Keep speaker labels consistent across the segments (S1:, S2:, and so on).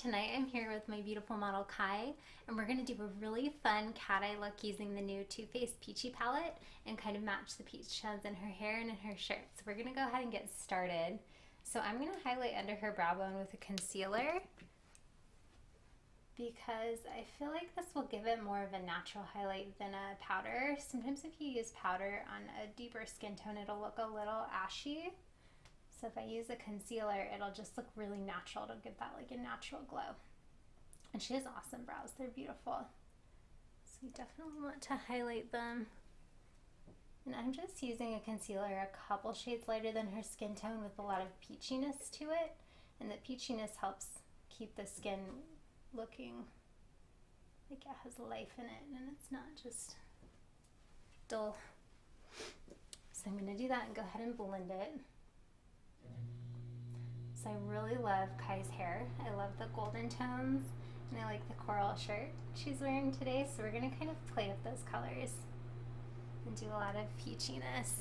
S1: Tonight I'm here with my beautiful model Kai, and we're going to do a really fun cat eye look using the new Too Faced Peachy palette and kind of match the peach tones in her hair and in her shirt. So we're going to go ahead and get started. So I'm going to highlight under her brow bone with a concealer because I feel like this will give it more of a natural highlight than a powder. Sometimes if you use powder on a deeper skin tone, it'll look a little ashy. So if I use a concealer, it'll just look really natural. It'll give that like a natural glow. And she has awesome brows. They're beautiful. So you definitely want to highlight them. And I'm just using a concealer a couple shades lighter than her skin tone with a lot of peachiness to it. And the peachiness helps keep the skin looking like it has life in it and it's not just dull. So I'm going to do that and go ahead and blend it. So I really love Kai's hair. I love the golden tones and I like the coral shirt she's wearing today. So we're going to kind of play with those colors and do a lot of peachiness.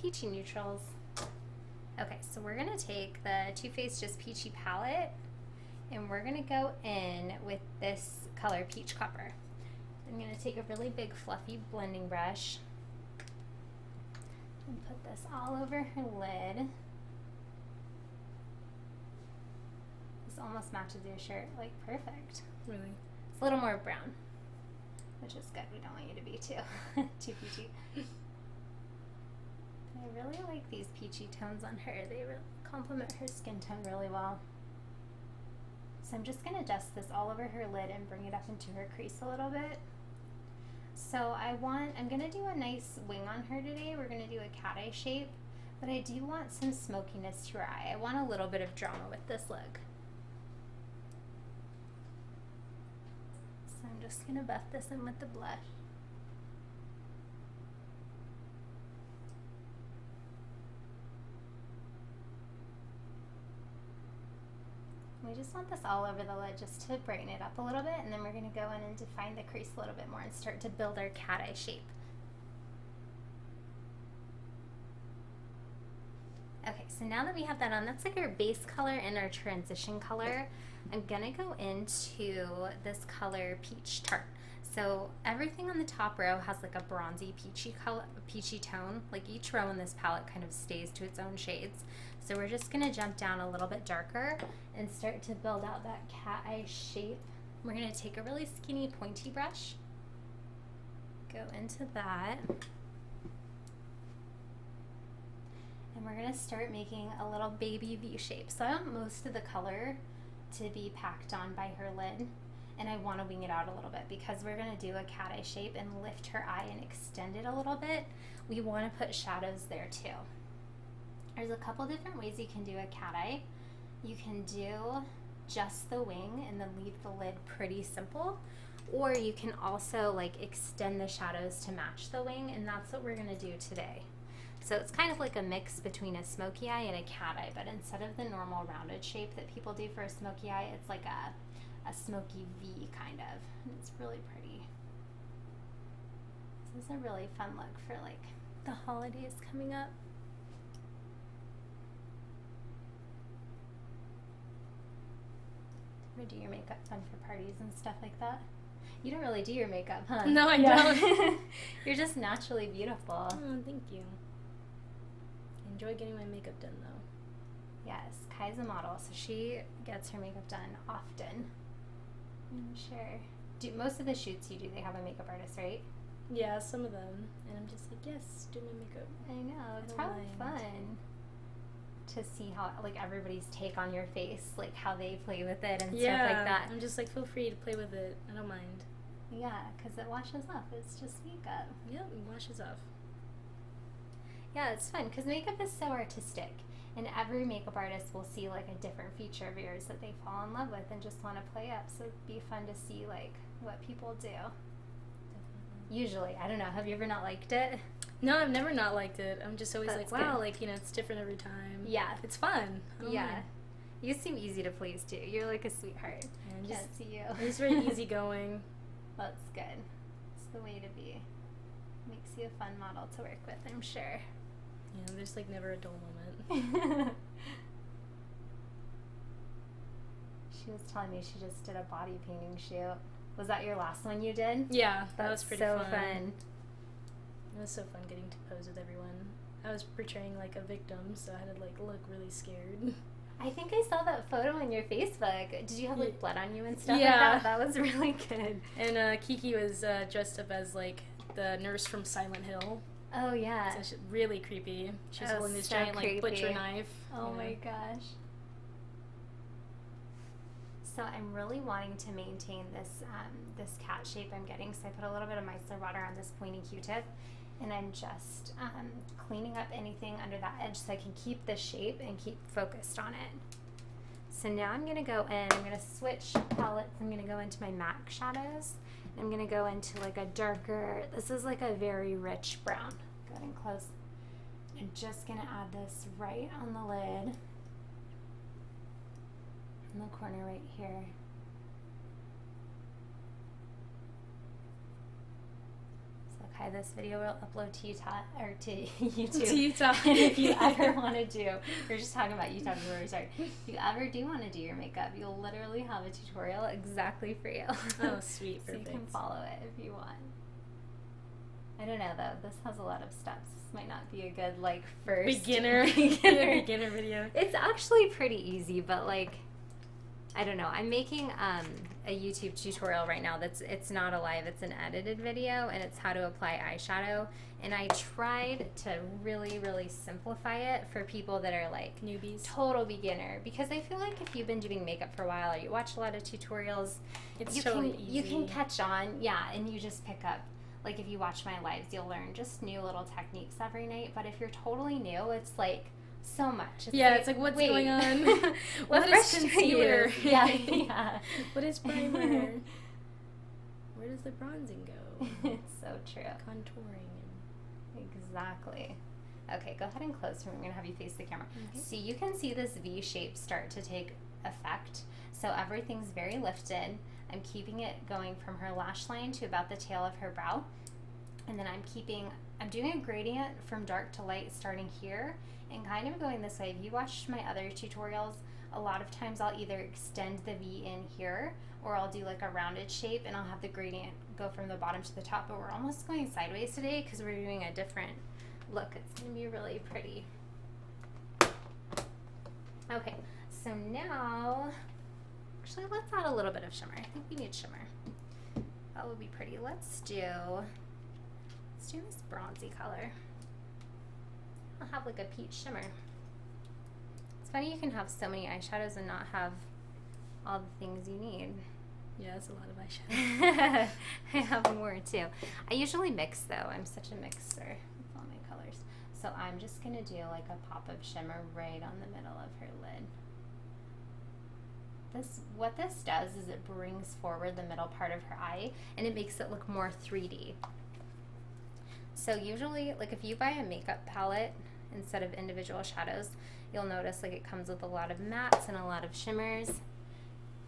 S1: Peachy neutrals. Okay, so we're going to take the Too Faced Just Peachy palette and we're going to go in with this color Peach Copper. I'm going to take a really big fluffy blending brush and put this all over her lid. This almost matches your shirt, like perfect.
S2: Really?
S1: It's a little more brown, which is good. We don't want you to be too peachy. I really like these peachy tones on her. They complement her skin tone really well. So I'm just going to dust this all over her lid and bring it up into her crease a little bit. So I'm going to do a nice wing on her today. We're going to do a cat eye shape, but I do want some smokiness to her eye. I want a little bit of drama with this look. So I'm just going to buff this in with the blush. We just want this all over the lid just to brighten it up a little bit, and then we're going to go in and define the crease a little bit more and start to build our cat eye shape. Okay, so now that we have that on, that's like our base color and our transition color. I'm going to go into this color Peach Tart. So everything on the top row has like a bronzy peachy tone. Like each row in this palette kind of stays to its own shades. So we're just going to jump down a little bit darker and start to build out that cat eye shape. We're going to take a really skinny pointy brush, go into that, and we're going to start making a little baby V shape. So I want most of the color to be packed on by her lid, and I want to wing it out a little bit because we're going to do a cat eye shape and lift her eye and extend it a little bit. We want to put shadows there too. There's a couple different ways you can do a cat eye. You can do just the wing and then leave the lid pretty simple, or you can also like extend the shadows to match the wing, and that's what we're going to do today. So it's kind of like a mix between a smoky eye and a cat eye, but instead of the normal rounded shape that people do for a smoky eye, it's like a smoky V kind of. And it's really pretty. This is a really fun look for like the holidays coming up. Or do your makeup fun for parties and stuff like that? You don't really do your makeup, huh?
S2: No, I don't.
S1: You're just naturally beautiful.
S2: Oh, thank you. I enjoy getting my makeup done, though.
S1: Yes, Kai's a model, so she gets her makeup done often. I'm sure. Most of the shoots you do, they have a makeup artist, right?
S2: Yeah, some of them. And I'm just like, yes, do my makeup.
S1: I know. It's probably fun to see how like everybody's take on your face, like how they play with it and stuff like that.
S2: I'm just like, feel free to play with it. I don't mind.
S1: Yeah, because it washes off. It's just makeup.
S2: Yep, it washes off.
S1: Yeah, it's fun because makeup is so artistic, and every makeup artist will see like a different feature of yours that they fall in love with and just want to play up. So it'd be fun to see like what people do. Definitely. Usually, I don't know. Have you ever not liked it?
S2: No, I've never not liked it. I'm just always
S1: That's
S2: like, wow,
S1: good.
S2: like, you know, it's different every time.
S1: Yeah.
S2: It's fun.
S1: Yeah.
S2: Mind.
S1: You seem easy to please too. You're like a sweetheart.
S2: And
S1: Can't see you.
S2: I'm just very easygoing.
S1: That's good. It's the way to be. Makes you a fun model to work with, I'm sure.
S2: Yeah, there's like never a dull moment.
S1: She was telling me she just did a body painting shoot. Was that your last one you did?
S2: Yeah, that was pretty
S1: so
S2: fun. It was so fun getting to pose with everyone. I was portraying like a victim, so I had to like look really scared.
S1: I think I saw that photo on your Facebook. Did you have like blood on you and stuff
S2: Yeah.
S1: like that? That was really good.
S2: And Kiki was dressed up as like the nurse from Silent Hill.
S1: Oh yeah.
S2: So she's really creepy. She was
S1: Oh,
S2: holding this
S1: so
S2: giant
S1: creepy.
S2: like butcher knife.
S1: Oh
S2: you know.
S1: my gosh. So I'm really wanting to maintain this this cat shape I'm getting. So I put a little bit of micellar water on this pointy Q-tip, and I'm just cleaning up anything under that edge so I can keep the shape and keep focused on it. So now I'm going to go in, I'm going to switch palettes. I'm going to go into my MAC shadows. I'm going to go into like a darker, this is like a very rich brown. Go ahead and close. I'm just going to add this right on the lid. In the corner right here. So okay, this video will upload to Utah or to YouTube.
S2: To Utah.
S1: And if you ever want to do, we're just talking about Utah before we start. If you ever do want to do your makeup, you'll literally have a tutorial exactly for you.
S2: Oh, sweet,
S1: So
S2: perfect.
S1: you can follow it if you want. I don't know though. This has a lot of steps. This might not be a good like first
S2: beginner video.
S1: It's actually pretty easy, but like, I don't know. I'm making a YouTube tutorial right now it's not a live, it's an edited video, and it's how to apply eyeshadow. And I tried to really, really simplify it for people that are like
S2: Newbies.
S1: total beginner, because I feel like if you've been doing makeup for a while or you watch a lot of tutorials,
S2: It's
S1: you
S2: totally
S1: can
S2: easy.
S1: you can catch on, yeah, and you just pick up. Like if you watch my lives, you'll learn just new little techniques every night. But if you're totally new, it's like so much.
S2: It's like what's
S1: wait,
S2: going on?
S1: what
S2: is
S1: brush do I
S2: concealer?
S1: use? Yeah.
S2: What is primer? Where does the bronzing go?
S1: It's so true.
S2: Contouring.
S1: Exactly. Okay, go ahead and close for me. I'm going to have you face the camera.
S2: Okay.
S1: So you can see this V shape start to take effect. So everything's very lifted. I'm keeping it going from her lash line to about the tail of her brow. And then I'm doing a gradient from dark to light starting here and kind of going this way. If you watched my other tutorials, a lot of times I'll either extend the V in here or I'll do like a rounded shape and I'll have the gradient go from the bottom to the top, but we're almost going sideways today because we're doing a different look. It's going to be really pretty. Okay, so now, actually let's add a little bit of shimmer. I think we need shimmer. That would be pretty. Let's do this bronzy color. I'll have like a peach shimmer. It's funny you can have so many eyeshadows and not have all the things you need.
S2: Yeah, that's a lot of eyeshadow.
S1: I have more too. I usually mix though. I'm such a mixer with all my colors. So I'm just gonna do like a pop of shimmer right on the middle of her lid. What this does is it brings forward the middle part of her eye and it makes it look more 3D. So usually, like if you buy a makeup palette instead of individual shadows, you'll notice like it comes with a lot of mattes and a lot of shimmers.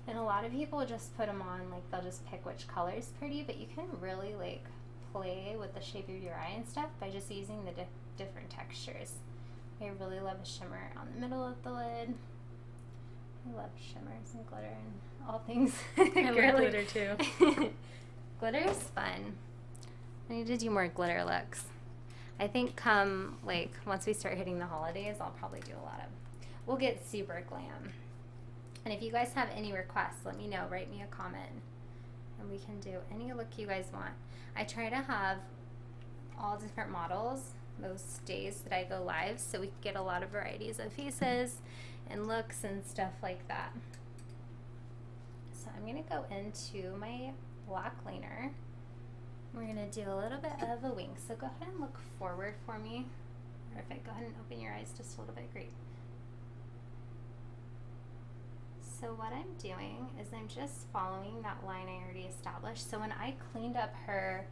S1: And a lot of people just put them on, like they'll just pick which color is pretty, but you can really like play with the shape of your eye and stuff by just using the different textures. I really love a shimmer on the middle of the lid. I love shimmers and glitter and all things.
S2: I love glitter too.
S1: Glitter is fun. I need to do more glitter looks. I think come like once we start hitting the holidays, I'll probably do a lot of, we'll get super glam. And if you guys have any requests, let me know, write me a comment and we can do any look you guys want. I try to have all different models those days that I go live so we can get a lot of varieties of faces and looks and stuff like that. So I'm going to go into my black liner. We're going to do a little bit of a wing. So go ahead and look forward for me. Perfect. Go ahead and open your eyes just a little bit. Great. So what I'm doing is I'm just following that line I already established. So when I cleaned up her,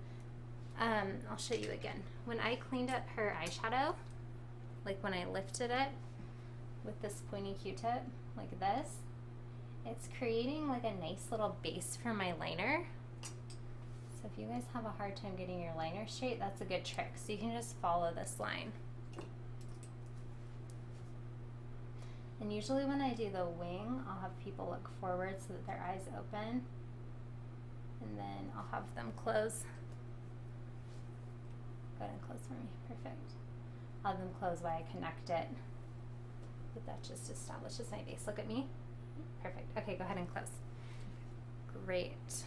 S1: I'll show you again. When I cleaned up her eyeshadow, like when I lifted it with this pointy Q-tip, like this, it's creating like a nice little base for my liner. So if you guys have a hard time getting your liner straight, that's a good trick. So you can just follow this line. And usually when I do the wing, I'll have people look forward so that their eyes open. And then I'll have them close. Go ahead and close for me. Perfect. I'll have them close while I connect it. But that just establishes my base. Look at me. Perfect. Okay, go ahead and close. Great.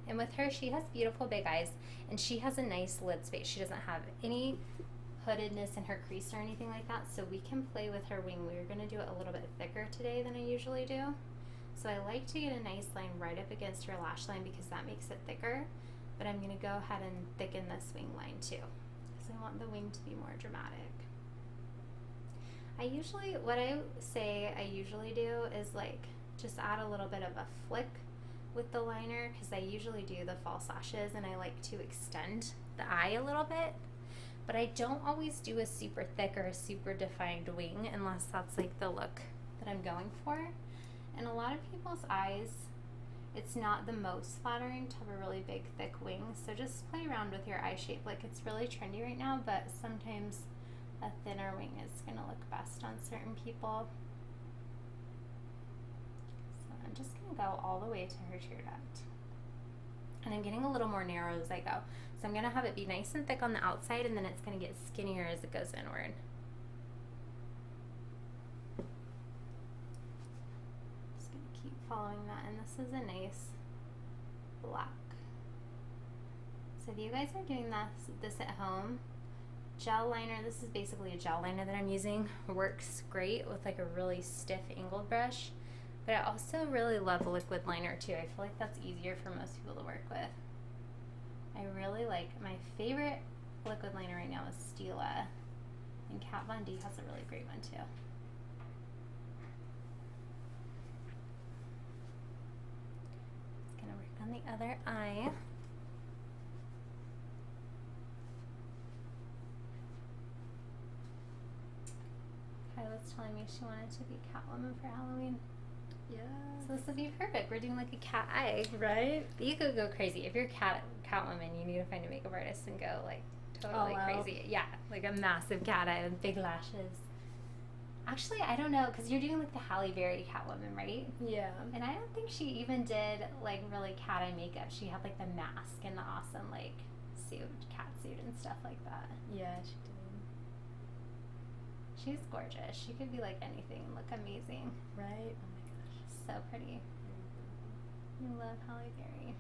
S1: And with her, she has beautiful big eyes, and she has a nice lid space. She doesn't have any hoodedness in her crease or anything like that, so we can play with her wing. We're going to do it a little bit thicker today than I usually do. So I like to get a nice line right up against her lash line because that makes it thicker, but I'm going to go ahead and thicken this wing line too because I want the wing to be more dramatic. What I say I usually do is like just add a little bit of a flick with the liner because I usually do the false lashes and I like to extend the eye a little bit, but I don't always do a super thick or a super defined wing unless that's like the look that I'm going for. And a lot of people's eyes, it's not the most flattering to have a really big thick wing, so just play around with your eye shape. Like, it's really trendy right now, but sometimes a thinner wing is going to look best on certain people. I'm just going to go all the way to her tear duct. And I'm getting a little more narrow as I go. So I'm going to have it be nice and thick on the outside, and then it's going to get skinnier as it goes inward. Just going to keep following that, and this is a nice black. So if you guys are doing this at home, gel liner, this is basically a gel liner that I'm using, works great with like a really stiff angled brush. But I also really love liquid liner too. I feel like that's easier for most people to work with. I really like, my favorite liquid liner right now is Stila. And Kat Von D has a really great one too. Just gonna work on the other eye. Kyla's telling me she wanted to be Catwoman for Halloween.
S2: Yeah.
S1: So this would be perfect. We're doing like a cat eye.
S2: Right?
S1: But you could go crazy. If you're Catwoman, you need to find a makeup artist and go like totally crazy. Yeah, like a massive cat eye with big lashes. Actually, I don't know, because you're doing like the Halle Berry Catwoman, right?
S2: Yeah.
S1: And I don't think she even did like really cat eye makeup. She had like the mask and the awesome like suit, cat suit and stuff like that.
S2: Yeah, she did.
S1: She's gorgeous. She could be like anything and look amazing.
S2: Right? Oh my gosh.
S1: So pretty. I love Halle Berry.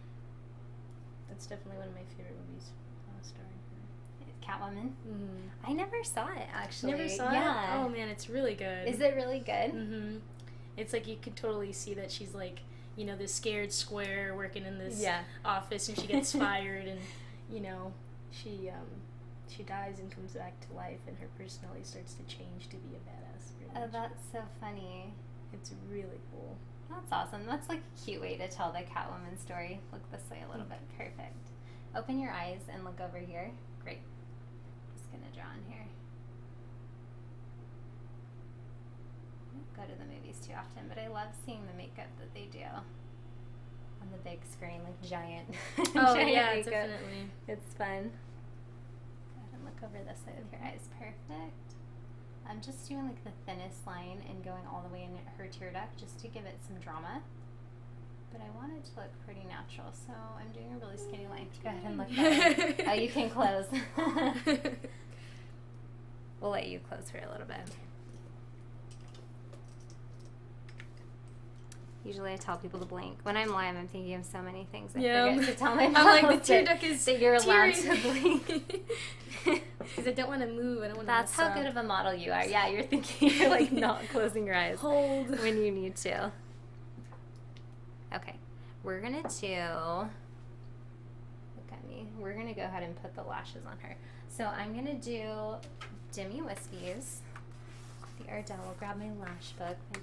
S2: That's definitely one of my favorite movies starring her.
S1: Catwoman?
S2: Mm-hmm.
S1: I never saw it, actually.
S2: Never saw it? Oh man, it's really good.
S1: Is it really good?
S2: Mm-hmm. It's like you could totally see that she's like, you know, this scared square working in this office, and she gets fired, and you know, she dies and comes back to life, and her personality starts to change to be a badass.
S1: Oh, that's so funny.
S2: It's really cool.
S1: That's awesome. That's like a cute way to tell the Catwoman story. Look this way a little bit. Perfect. Open your eyes and look over here. Great. Just gonna draw in here. I don't go to the movies too often, but I love seeing the makeup that they do on the big screen, like giant.
S2: Oh
S1: giant
S2: yeah,
S1: makeup.
S2: definitely.
S1: It's fun. Go ahead and look over this way with your eyes. Perfect. I'm just doing like the thinnest line and going all the way in her tear duct just to give it some drama. But I want it to look pretty natural, so I'm doing a really skinny line. Go ahead and look that way. Oh, you can close. We'll let you close for a little bit. Usually I tell people to blink. When I'm live, I'm thinking of so many things. I forget to tell my mom.
S2: I'm like, the tear duct is
S1: that you're allowed to blink.
S2: Because I don't want to move. I don't want to.
S1: That's how good of a model you are. Yeah, you're thinking you're like not closing your eyes.
S2: Hold.
S1: When you need to. Okay, we're gonna do. Look at me. We're gonna go ahead and put the lashes on her. So I'm gonna do Demi Wispies. The Ardell will grab my lash book, my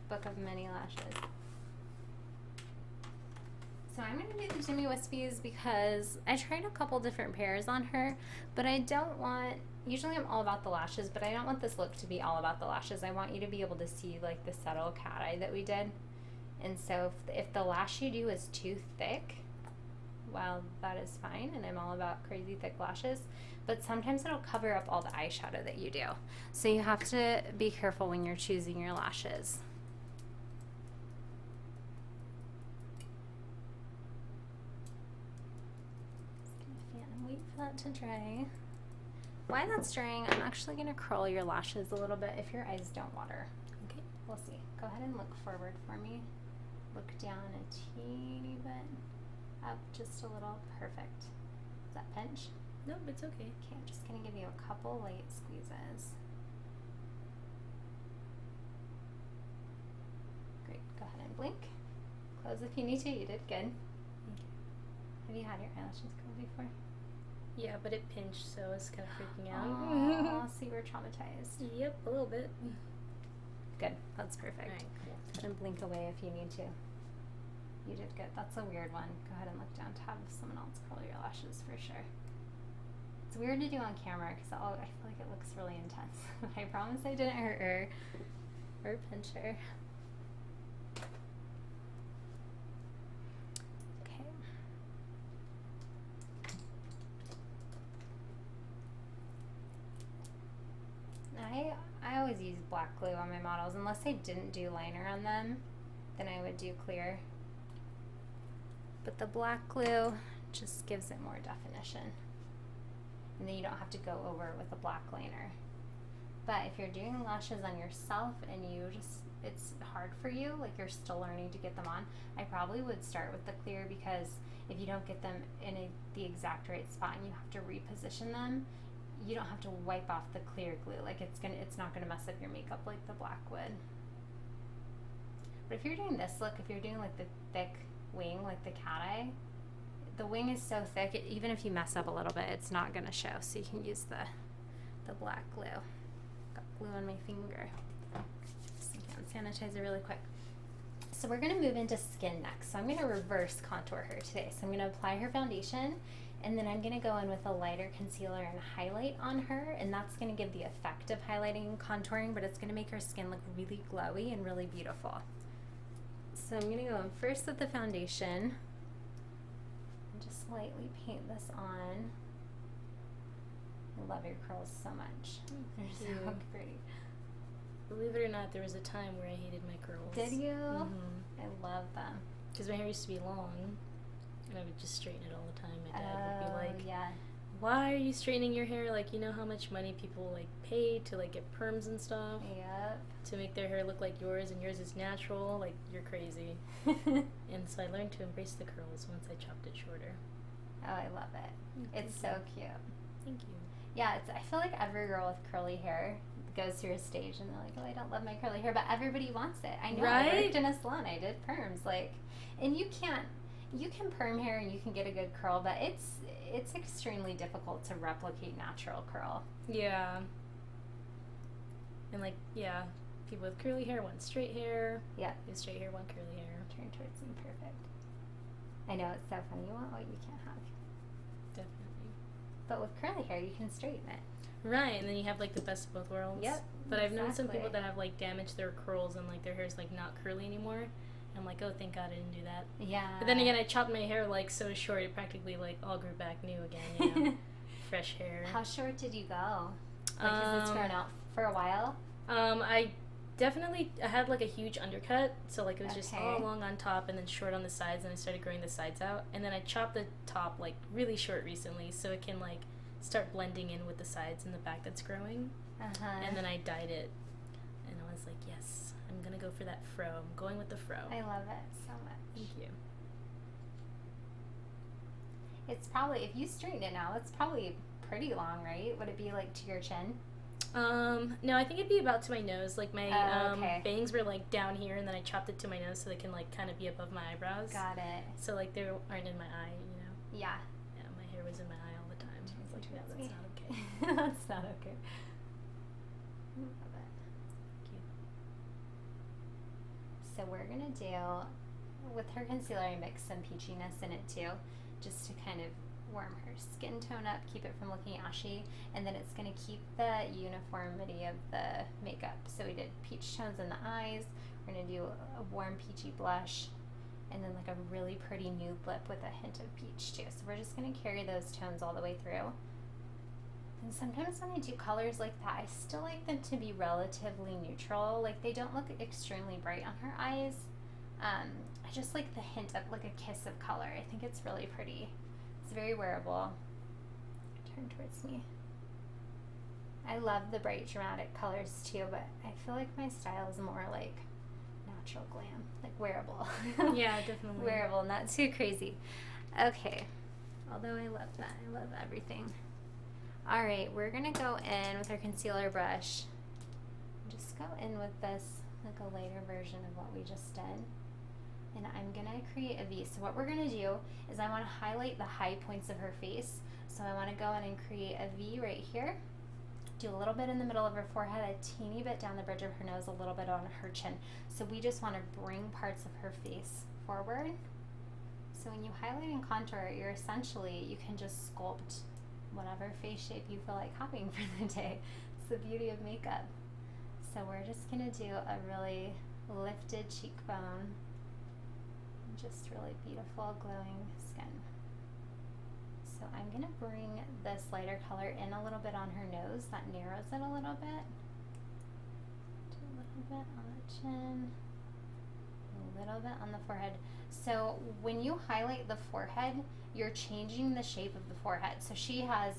S1: book of many lashes. So I'm going to do the Demi Wispies because I tried a couple different pairs on her, but I don't want, usually I'm all about the lashes, but I don't want this look to be all about the lashes. I want you to be able to see like the subtle cat eye that we did. And so if the lash you do is too thick, while that is fine, and I'm all about crazy thick lashes, but sometimes it'll cover up all the eyeshadow that you do. So you have to be careful when you're choosing your lashes. Just gonna fan and wait for that to dry. While that's drying, I'm actually gonna curl your lashes a little bit if your eyes don't water.
S2: Okay.
S1: We'll see. Go ahead and look forward for me. Look down a teeny bit. Up just a little. Perfect. Does that pinch?
S2: Nope, it's okay.
S1: Okay, I'm just going to give you a couple light squeezes. Great. Go ahead and blink. Close if you need to. You did good.
S2: Okay.
S1: Have you had your eyelashes curled before?
S2: Yeah, but it pinched, so I was kind of freaking out.
S1: Oh, so you were traumatized.
S2: Yep, a little bit.
S1: Good. That's perfect.
S2: All right, cool.
S1: Go ahead and blink away if you need to. You did good. That's a weird one. Go ahead and look down to have someone else curl your lashes for sure. It's weird to do on camera because I feel like it looks really intense. But I promise I didn't hurt her or pinch her. Okay. I always use black glue on my models. Unless I didn't do liner on them, then I would do clear. But the black glue just gives it more definition. And then you don't have to go over it with a black liner. But if you're doing lashes on yourself and it's hard for you, like you're still learning to get them on, I probably would start with the clear, because if you don't get them in the exact right spot and you have to reposition them, you don't have to wipe off the clear glue. Like it's not gonna mess up your makeup like the black would. But if you're doing this look, if you're doing like the thick wing, like the cat eye, the wing is so thick, even if you mess up a little bit, it's not gonna show. So you can use the black glue. Got glue on my finger. Just hand sanitizer really quick. So we're gonna move into skin next. So I'm gonna reverse contour her today. So I'm gonna apply her foundation, and then I'm gonna go in with a lighter concealer and highlight on her, and that's gonna give the effect of highlighting and contouring, but it's gonna make her skin look really glowy and really beautiful. So I'm gonna go in first with the foundation and just lightly paint this on. I love your curls so much. They're so pretty.
S2: Believe it or not, there was a time where I hated my curls.
S1: Did you?
S2: Mm-hmm.
S1: I love them.
S2: Because my hair used to be long, and I would just straighten it all the time. My dad would be like,
S1: yeah.
S2: "Why are you straightening your hair? Like, you know how much money people like pay to like get perms and stuff?
S1: Yep.
S2: To make their hair look like yours, and yours is natural. Like, you're crazy." And so I learned to embrace the curls once I chopped it shorter.
S1: Oh, I love it. It's so cute.
S2: Thank you.
S1: Yeah, I feel like every girl with curly hair goes through a stage and they're like, oh, I don't love my curly hair, but everybody wants it. I know.
S2: Right?
S1: I worked in a salon. I did perms, and you can perm hair and you can get a good curl, but it's extremely difficult to replicate natural curl.
S2: Yeah. And people with curly hair want straight hair.
S1: Yeah.
S2: With straight hair want curly hair.
S1: Turn towards them, perfect. I know, it's so funny. You want what you can't have.
S2: Definitely.
S1: But with curly hair, you can straighten it.
S2: Right, and then you have like the best of both worlds.
S1: Yep.
S2: But I've known some people that have like damaged their curls and like their hair's like not curly anymore. I'm like, oh, thank God I didn't do that.
S1: Yeah.
S2: But then again, I chopped my hair like so short, it practically like all grew back new again, you know, fresh hair.
S1: How short did you go? Like, has this grown out for a while?
S2: I had like a huge undercut, so like it was just all long on top and then short on the sides, and I started growing the sides out, and then I chopped the top like really short recently, so it can like start blending in with the sides and the back that's growing. And then I dyed it, and I was like, yes, I'm gonna go for that fro. I'm going with the fro.
S1: I love it so much.
S2: Thank you.
S1: It's probably, if you straighten it now, it's probably pretty long, right? Would it be like to your chin?
S2: No, I think it'd be about to my nose. Like my
S1: okay.
S2: bangs were like down here, and then I chopped it to my nose so they can like kind of be above my eyebrows.
S1: Got it.
S2: So like they aren't in my eye, you know.
S1: Yeah.
S2: Yeah, my hair was in my eye all the time. I was like, no, that's not okay.
S1: That's not okay. Love it.
S2: Thank you.
S1: So we're gonna do, with her concealer, I mix some peachiness in it too, just to kind of warm her skin tone up, keep it from looking ashy, and then it's going to keep the uniformity of the makeup. So we did peach tones in the eyes, we're going to do a warm peachy blush, and then like a really pretty nude lip with a hint of peach too. So we're just going to carry those tones all the way through. And sometimes when I do colors like that, I still like them to be relatively neutral. Like they don't look extremely bright on her eyes. I just like the hint of like a kiss of color. I think it's really pretty. It's very wearable. Turn towards me. I love the bright dramatic colors too, but I feel like my style is more like natural glam, like wearable.
S2: Yeah, definitely.
S1: Wearable, not too crazy. Okay, although I love that. I love everything. All right, we're gonna go in with our concealer brush. Just go in with this, like a lighter version of what we just did. And I'm gonna create a V. So what we're gonna do is I wanna highlight the high points of her face. So I wanna go in and create a V right here. Do a little bit in the middle of her forehead, a teeny bit down the bridge of her nose, a little bit on her chin. So we just wanna bring parts of her face forward. So when you highlight and contour, you're essentially, you can just sculpt whatever face shape you feel like having for the day. It's the beauty of makeup. So we're just gonna do a really lifted cheekbone. Just really beautiful glowing skin. So I'm gonna bring this lighter color in a little bit on her nose. That narrows it a little bit. Do a little bit on the chin. A little bit on the forehead. So when you highlight the forehead, you're changing the shape of the forehead. So she has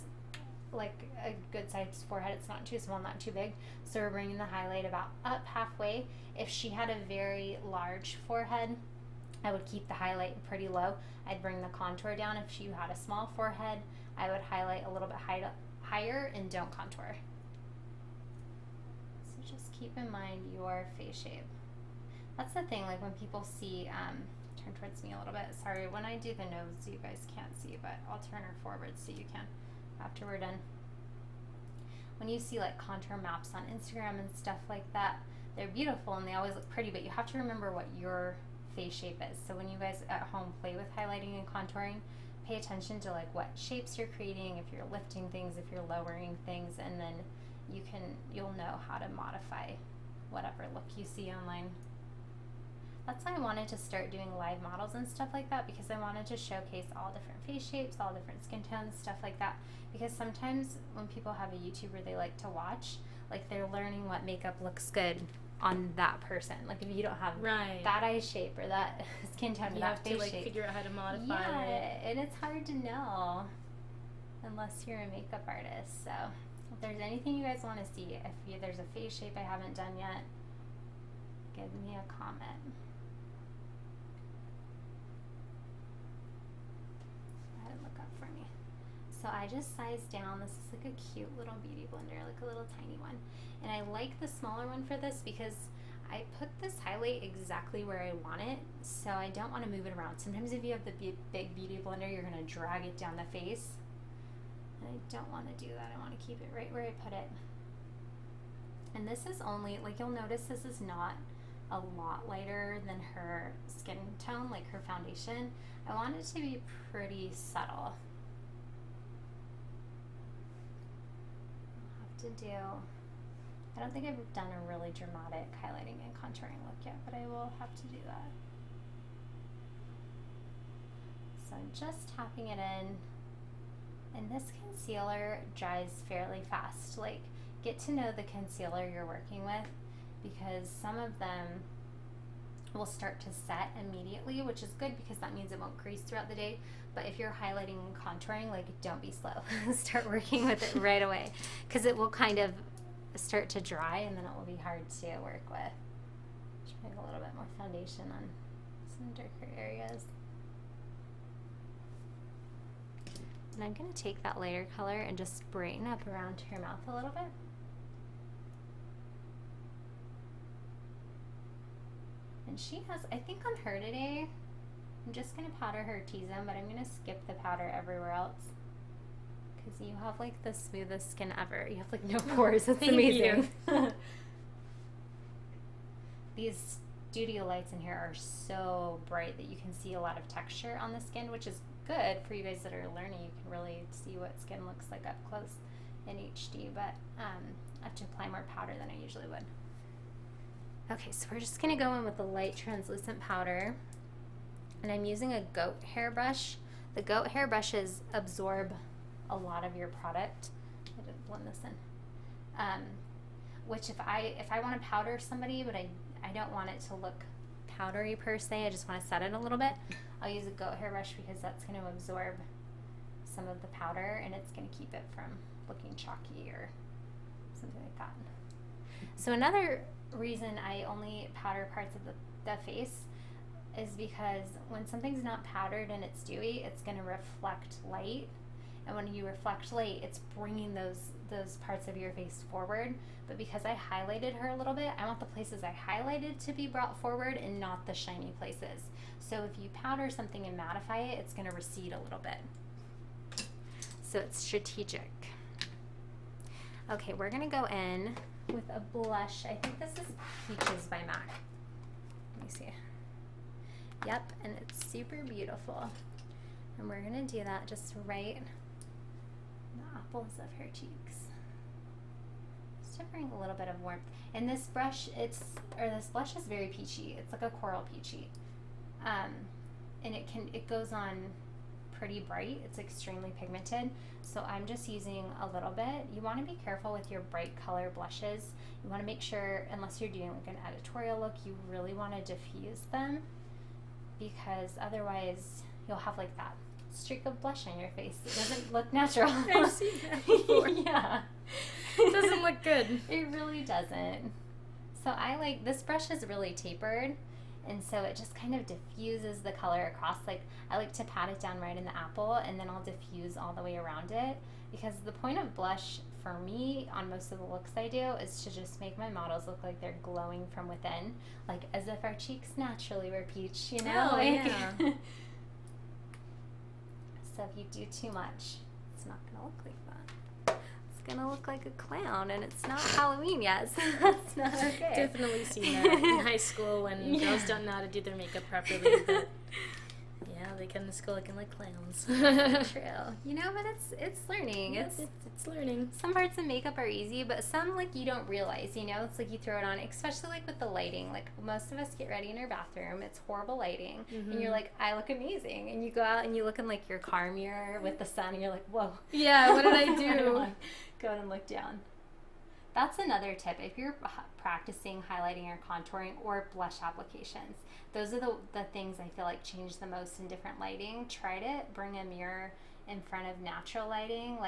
S1: like a good sized forehead. It's not too small, not too big. So we're bringing the highlight about up halfway. If she had a very large forehead, I would keep the highlight pretty low. I'd bring the contour down. If you had a small forehead, I would highlight a little bit higher and don't contour. So just keep in mind your face shape. That's the thing, like when people see, turn towards me a little bit. Sorry, when I do the nose, you guys can't see, but I'll turn her forward so you can after we're done. When you see like contour maps on Instagram and stuff like that, they're beautiful and they always look pretty, but you have to remember what your face shape is. So when you guys at home play with highlighting and contouring, pay attention to like what shapes you're creating, if you're lifting things, if you're lowering things, and then you'll know how to modify whatever look you see online. That's why I wanted to start doing live models and stuff like that, because I wanted to showcase all different face shapes, all different skin tones, stuff like that. Because sometimes when people have a YouTuber they like to watch, like they're learning what makeup looks good on that person. Like if you don't have that eye shape or that skin tone or that face shape, you have to like
S2: figure out how to modify it.
S1: And it's hard to know unless you're a makeup artist. So if there's anything you guys want to see, if there's a face shape I haven't done yet, give me a comment. Go ahead and look up for me. So I just sized down. This is like a cute little beauty blender, like a little tiny one. And I like the smaller one for this because I put this highlight exactly where I want it, so I don't want to move it around. Sometimes if you have the big beauty blender, you're going to drag it down the face. And I don't want to do that. I want to keep it right where I put it. And this is only, like you'll notice this is not a lot lighter than her skin tone, like her foundation. I want it to be pretty subtle. I'll have to do... I don't think I've done a really dramatic highlighting and contouring look yet, but I will have to do that. So I'm just tapping it in. And this concealer dries fairly fast. Like, get to know the concealer you're working with, because some of them will start to set immediately, which is good because that means it won't crease throughout the day. But if you're highlighting and contouring, like, don't be slow. Start working with it right away, because it will kind of start to dry and then it will be hard to work with. Just putting a little bit more foundation on some darker areas. And I'm going to take that lighter color and just brighten up around her mouth a little bit. And she has, I think on her today, I'm just going to powder her T-zone, but I'm going to skip the powder everywhere else. Because you have like the smoothest skin ever. You have like no pores. It's amazing. These studio lights in here are so bright that you can see a lot of texture on the skin, which is good for you guys that are learning. You can really see what skin looks like up close in HD, but I have to apply more powder than I usually would. Okay, so we're just going to go in with a light translucent powder. And I'm using a goat hair brush. The goat hair brushes absorb a lot of your product. I didn't blend this in. Which if I want to powder somebody, but I don't want it to look powdery per se, I just want to set it a little bit, I'll use a goat hair brush because that's going to absorb some of the powder and it's going to keep it from looking chalky or something like that. So another reason I only powder parts of the face is because when something's not powdered and it's dewy, it's going to reflect light. And when you reflect light, it's bringing those parts of your face forward. But because I highlighted her a little bit, I want the places I highlighted to be brought forward and not the shiny places. So if you powder something and mattify it, it's going to recede a little bit. So it's strategic. Okay, we're going to go in with a blush. I think this is Peaches by MAC. Let me see. Yep, and it's super beautiful. And we're going to do that just right in the apples of her cheeks. Just to bring a little bit of warmth. And this brush, this blush is very peachy. It's like a coral peachy. And it goes on pretty bright. It's extremely pigmented. So I'm just using a little bit. You want to be careful with your bright color blushes. You want to make sure, unless you're doing like an editorial look, you really want to diffuse them, because otherwise you'll have like that streak of blush on your face. It doesn't look natural.
S2: I've seen that before.
S1: Yeah.
S2: It doesn't look good.
S1: It really doesn't. So this brush is really tapered, and so it just kind of diffuses the color across. Like, I like to pat it down right in the apple, and then I'll diffuse all the way around it, because the point of blush for me on most of the looks I do is to just make my models look like they're glowing from within, like as if our cheeks naturally were peach, you know?
S2: Oh,
S1: like,
S2: yeah.
S1: So if you do too much, it's not going to look like that. It's going to look like a clown, and it's not Halloween yet, so that's not okay.
S2: Definitely seen that in high school when girls don't know how to do their makeup properly, but yeah, they come to school looking like clowns.
S1: True. You know, but it's learning.
S2: Yes, it's learning.
S1: Some parts of makeup are easy, but some, like, you don't realize, you know? It's like you throw it on, especially, like, with the lighting. Like, most of us get ready in our bathroom. It's horrible lighting. Mm-hmm. And you're like, I look amazing. And you go out and you look in, like, your car mirror with the sun, and you're like, whoa.
S2: Yeah, what did I do?
S1: Go and look down. That's another tip. If you're practicing highlighting or contouring or blush applications, those are the things I feel like change the most in different lighting. Try it. Bring a mirror in front of natural lighting,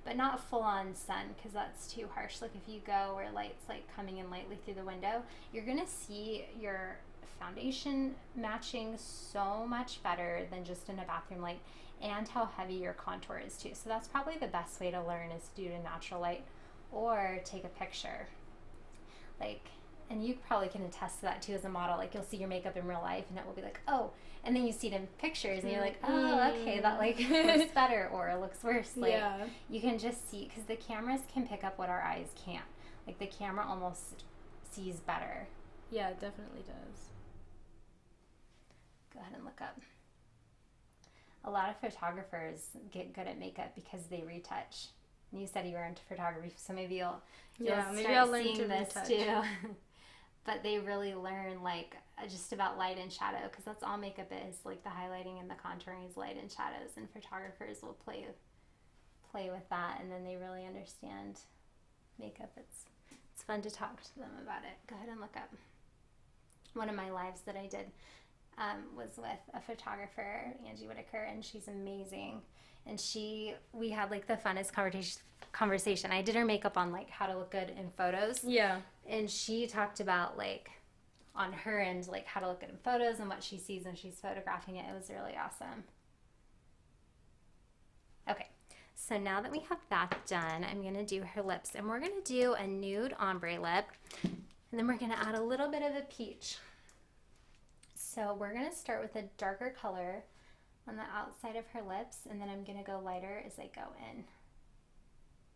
S1: but not full on sun, because that's too harsh. Like, if you go where light's like coming in lightly through the window, you're gonna see your foundation matching so much better than just in a bathroom light, and how heavy your contour is too. So that's probably the best way to learn, is to do it in natural light or take a picture. And you probably can attest to that too as a model. Like, you'll see your makeup in real life and it will be like, oh, and then you see it in pictures and you're like, oh, okay, that looks better or it looks worse. You can just see, because the cameras can pick up what our eyes can't. Like, the camera almost sees better.
S2: Yeah, it definitely does.
S1: Go ahead and look up. A lot of photographers get good at makeup because they retouch. And you said you were into photography, so maybe you'll
S2: I'll learn
S1: seeing
S2: to
S1: this
S2: retouch
S1: too. But they really learn just about light and shadow, because that's all makeup is. Like, the highlighting and the contouring is light and shadows, and photographers will play with that, and then they really understand makeup. It's fun to talk to them about it. Go ahead and look up. One of my lives that I did was with a photographer, Angie Whitaker, and she's amazing. And we had like the funnest conversation. I did her makeup on like how to look good in photos.
S2: Yeah.
S1: And she talked about like on her end, like how to look good in photos and what she sees when she's photographing it. It was really awesome. Okay. So now that we have that done, I'm going to do her lips, and we're going to do a nude ombre lip, and then we're going to add a little bit of a peach. So we're going to start with a darker color on the outside of her lips, and then I'm going to go lighter as I go in.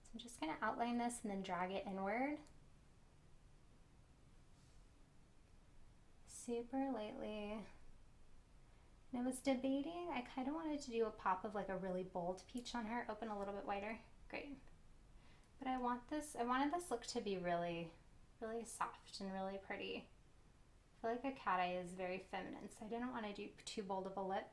S1: So I'm just going to outline this and then drag it inward. Super lightly. And I was debating, I kind of wanted to do a pop of like a really bold peach on her, open a little bit wider. Great. But I wanted this look to be really, really soft and really pretty. I feel like a cat eye is very feminine, so I didn't want to do too bold of a lip.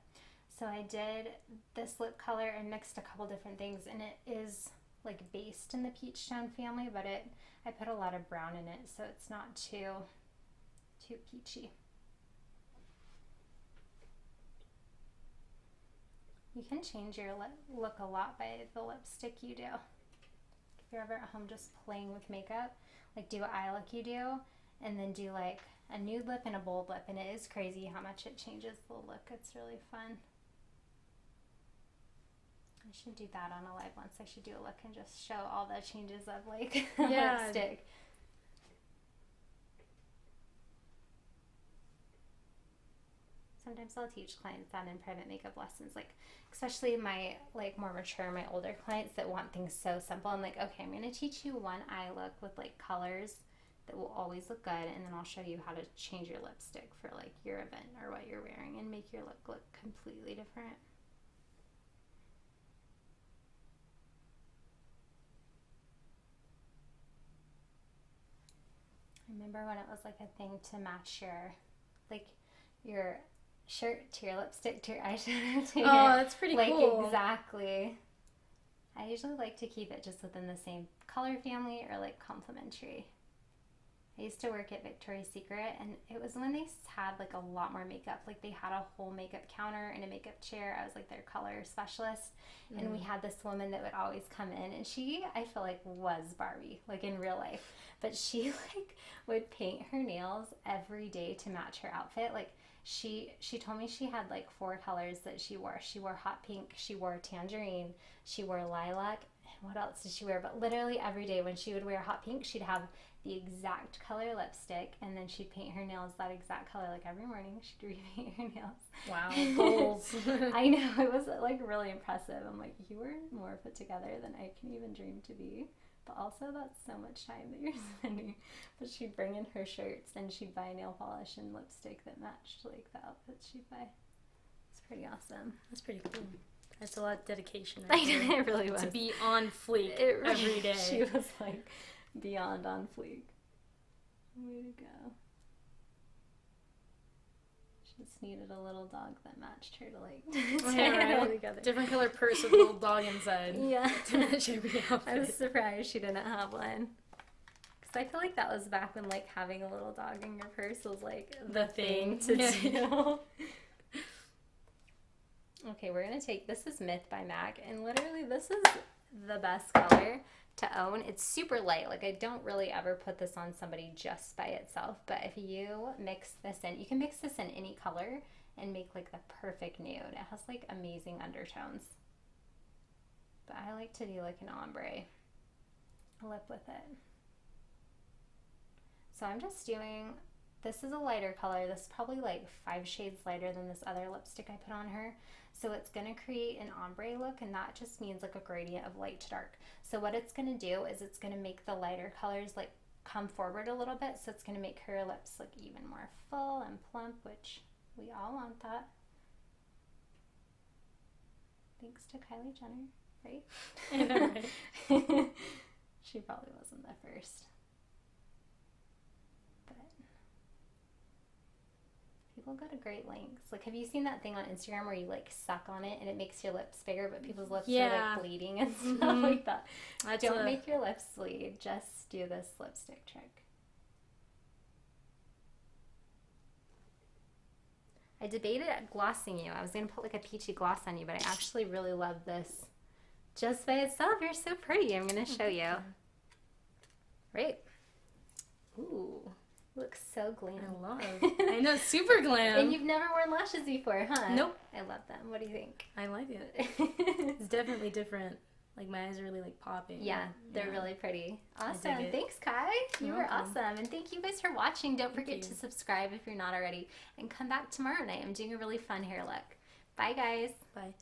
S1: So I did this lip color and mixed a couple different things, and it is like based in the peach tone family, but I put a lot of brown in it, so it's not too peachy. You can change your look a lot by the lipstick you do. If you're ever at home just playing with makeup, like do what eye look you do, and then do like a nude lip and a bold lip, and it is crazy how much it changes the look. It's really fun. I should do that on a live once. I should do a look and just show all the changes of like lipstick. Sometimes I'll teach clients that in private makeup lessons, like especially my like more mature, my older clients that want things so simple. I'm like, okay, I'm going to teach you one eye look with like colors that will always look good, and then I'll show you how to change your lipstick for like your event or what you're wearing and make your look completely different. I remember when it was like a thing to match your shirt to your lipstick to your eyeshadow to
S2: that's pretty cool.
S1: Exactly. I usually like to keep it just within the same color family or like complementary. I used to work at Victoria's Secret, and it was when they had like a lot more makeup. Like they had a whole makeup counter and a makeup chair. I was like their color specialist, and we had this woman that would always come in, and she, I feel like, was Barbie, like in real life. But she like would paint her nails every day to match her outfit. Like she told me she had like 4 colors that she wore. She wore hot pink, she wore tangerine, she wore lilac, and what else did she wear? But literally every day when she would wear hot pink, she'd have the exact color lipstick, and then she'd paint her nails that exact color. Like every morning she'd repaint her nails.
S2: Wow, goals.
S1: I know, it was like really impressive. I'm like, you were more put together than I can even dream to be, but also that's so much time that you're spending. But she'd bring in her shirts, and she'd buy nail polish and lipstick that matched like the outfits she'd buy. It's pretty awesome. That's pretty cool.
S2: That's a lot of dedication. Right?
S1: I know, it really was.
S2: To be on fleek every day.
S1: She was like beyond on fleek. Way to go. She just needed a little dog that matched her to like tie it all together.
S2: Different color purse with a little dog inside.
S1: Yeah.
S2: To match every outfit.
S1: I was surprised she didn't have one. Because I feel like that was back when like having a little dog in your purse was like the thing to do. Okay, we're going to take, this is Myth by MAC, and literally this is the best color to own. It's super light. Like I don't really ever put this on somebody just by itself, but if you mix this in, you can mix this in any color and make like the perfect nude. It has like amazing undertones. But I like to do like an ombre lip with it. So I'm just doing, this is a lighter color. This is probably like 5 shades lighter than this other lipstick I put on her. So it's going to create an ombre look, and that just means like a gradient of light to dark. So what it's going to do is it's going to make the lighter colors like come forward a little bit. So it's going to make her lips look even more full and plump, which we all want that. Thanks to Kylie Jenner, right?
S2: I know, right?
S1: She probably wasn't the first. People go to great lengths. Like, have you seen that thing on Instagram where you like suck on it and it makes your lips bigger, but people's lips are like bleeding and stuff like that? Don't make your lips bleed. Just do this lipstick trick. I debated glossing you. I was going to put like a peachy gloss on you, but I actually really love this just by itself. You're so pretty. I'm going to show you. Right. Ooh. Looks so glam.
S2: I love. I know, super glam.
S1: And you've never worn lashes before, huh?
S2: Nope.
S1: I love them. What do you think?
S2: I like it. It's definitely different. Like my eyes are really like popping.
S1: Yeah, they're really pretty. Awesome. Thanks, Kai. You were awesome. And thank you guys for watching. Don't forget to subscribe if you're not already. And come back tomorrow night. I'm doing a really fun hair look. Bye, guys.
S2: Bye.